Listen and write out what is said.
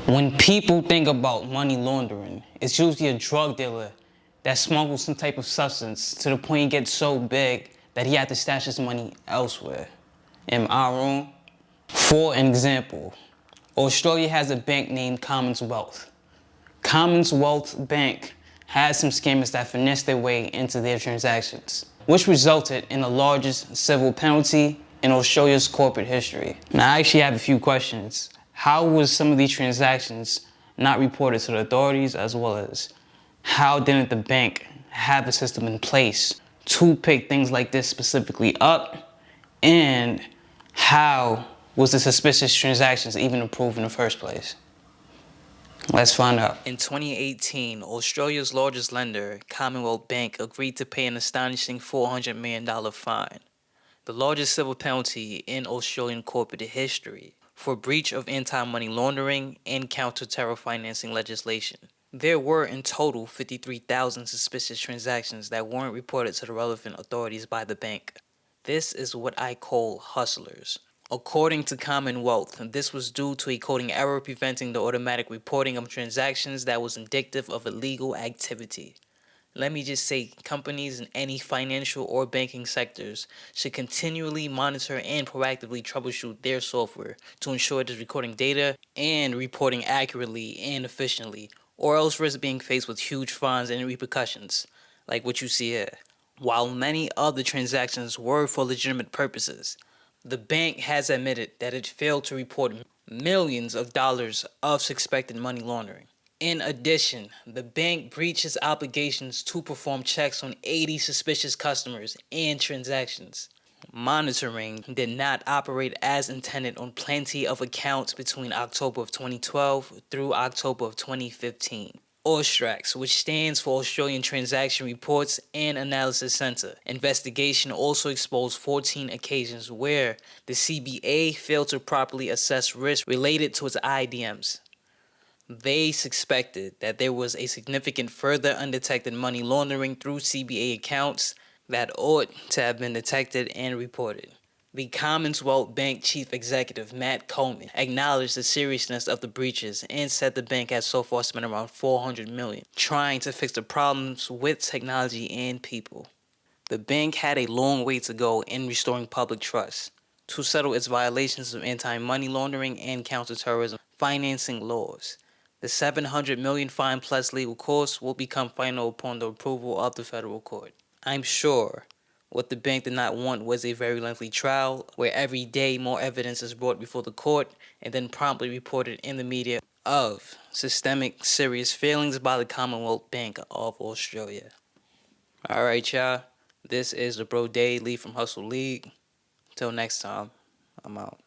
When people think about money laundering, it's usually a drug dealer that smuggles some type of substance to the point he gets so big that he had to stash his money elsewhere. Am I wrong? For an example, Australia has a bank named Commonwealth. Commonwealth Bank had some scammers that finessed their way into their transactions, which resulted in the largest civil penalty in Australia's corporate history. Now, I actually have a few questions. How was some of these transactions not reported to the authorities, as well as how didn't the bank have a system in place to pick things like this specifically up? And how was the suspicious transactions even approved in the first place? Let's find out. In 2018, Australia's largest lender, Commonwealth Bank, agreed to pay an astonishing $400 million fine, the largest civil penalty in Australian corporate history, for breach of anti-money laundering and counter-terror financing legislation. There were in total 53,000 suspicious transactions that weren't reported to the relevant authorities by the bank. This is what I call hustlers. According to Commonwealth, this was due to a coding error preventing the automatic reporting of transactions that was indicative of illegal activity. Let me just say, companies in any financial or banking sectors should continually monitor and proactively troubleshoot their software to ensure it is recording data and reporting accurately and efficiently, or else risk being faced with huge fines and repercussions, like what you see here. While many other transactions were for legitimate purposes, the bank has admitted that it failed to report millions of dollars of suspected money laundering. In addition, the bank breached its obligations to perform checks on 80 suspicious customers and transactions. Monitoring did not operate as intended on plenty of accounts between October of 2012 through October of 2015. AUSTRAC, which stands for Australian Transaction Reports and Analysis Center, investigation also exposed 14 occasions where the CBA failed to properly assess risk related to its IDMs. They suspected that there was a significant further undetected money laundering through CBA accounts that ought to have been detected and reported. The Commonwealth Bank Chief Executive, Matt Coleman, acknowledged the seriousness of the breaches and said the bank has so far spent around $400 million trying to fix the problems with technology and people. The bank had a long way to go in restoring public trust to settle its violations of anti-money laundering and counterterrorism financing laws. The $700 million fine plus legal costs will become final upon the approval of the federal court. I'm sure what the bank did not want was a very lengthy trial where every day more evidence is brought before the court and then promptly reported in the media of systemic serious failings by the Commonwealth Bank of Australia. Alright, y'all. This is the Bro Daily from Hustle League. Till next time, I'm out.